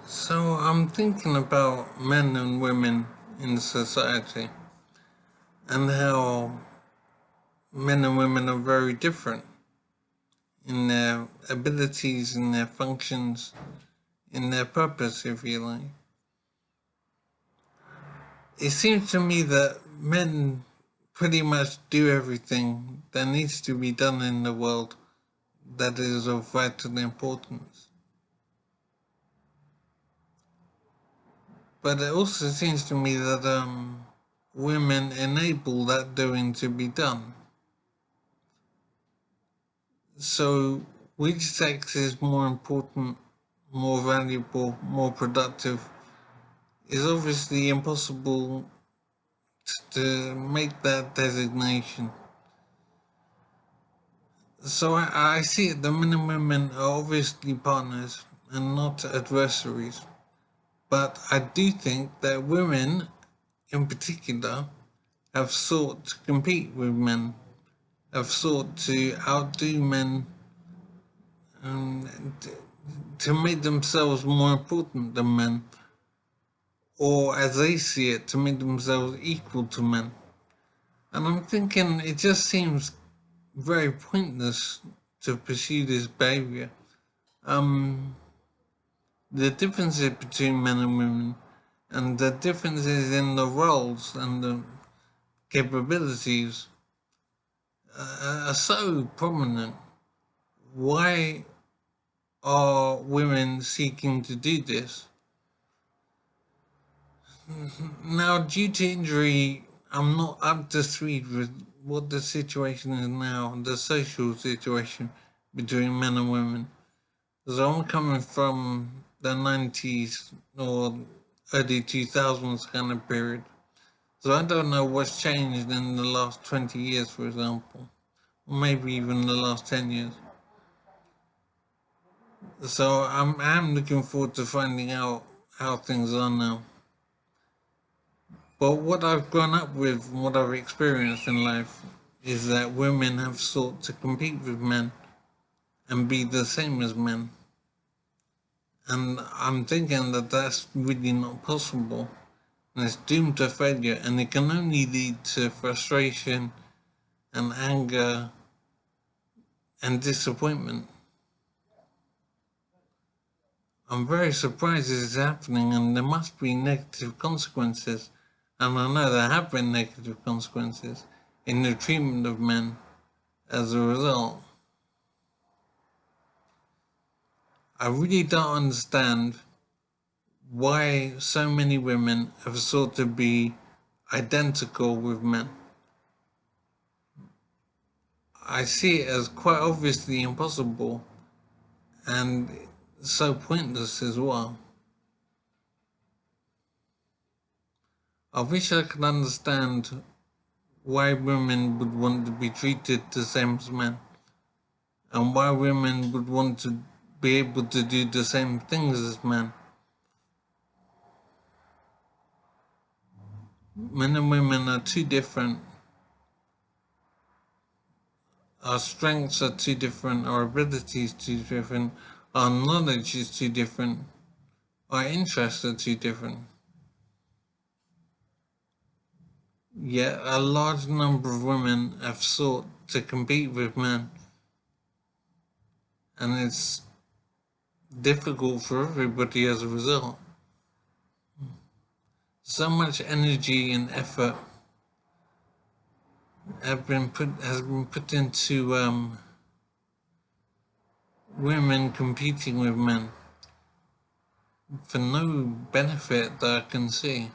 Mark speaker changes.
Speaker 1: So I'm thinking about men and women in society and how men and women are very different in their abilities, in their functions, in their purpose, if you like. It seems to me that men pretty much do everything that needs to be done in the world that is of vital importance. But it also seems to me that women enable that doing to be done. So, which sex is more important, more valuable, more productive is obviously impossible to make that designation. So I see it, the men and women are obviously partners and not adversaries. But I do think that women, in particular, have sought to compete with men, have sought to outdo men, and to make themselves more important than men, or as they see it, to make themselves equal to men. And I'm thinking it just seems very pointless to pursue this behavior. The differences between men and women, and the differences in the roles and the capabilities are so prominent. Why are women seeking to do this? Now, due to injury, I'm not up to speed with what the situation is now, the social situation between men and women. So I'm coming from the 90s or early 2000s kind of period. So I don't know what's changed in the last 20 years, for example, or maybe even the last 10 years. So I'm looking forward to finding out how things are now. But what I've grown up with and what I've experienced in life is that women have sought to compete with men and be the same as men. And I'm thinking that that's really not possible. And it's doomed to failure, and it can only lead to frustration and anger and disappointment. I'm very surprised this is happening, and there must be negative consequences. And I know there have been negative consequences in the treatment of men as a result. I really don't understand why so many women have sought to be identical with men. I see it as quite obviously impossible and so pointless as well. I wish I could understand why women would want to be treated the same as men, and why women would want to be able to do the same things as men. Men and women are too different. Our strengths are too different, our abilities too different, our knowledge is too different, our interests are too different. Yet a large number of women have sought to compete with men, and it's difficult for everybody as a result. So much energy and effort has been put into women competing with men for no benefit that I can see.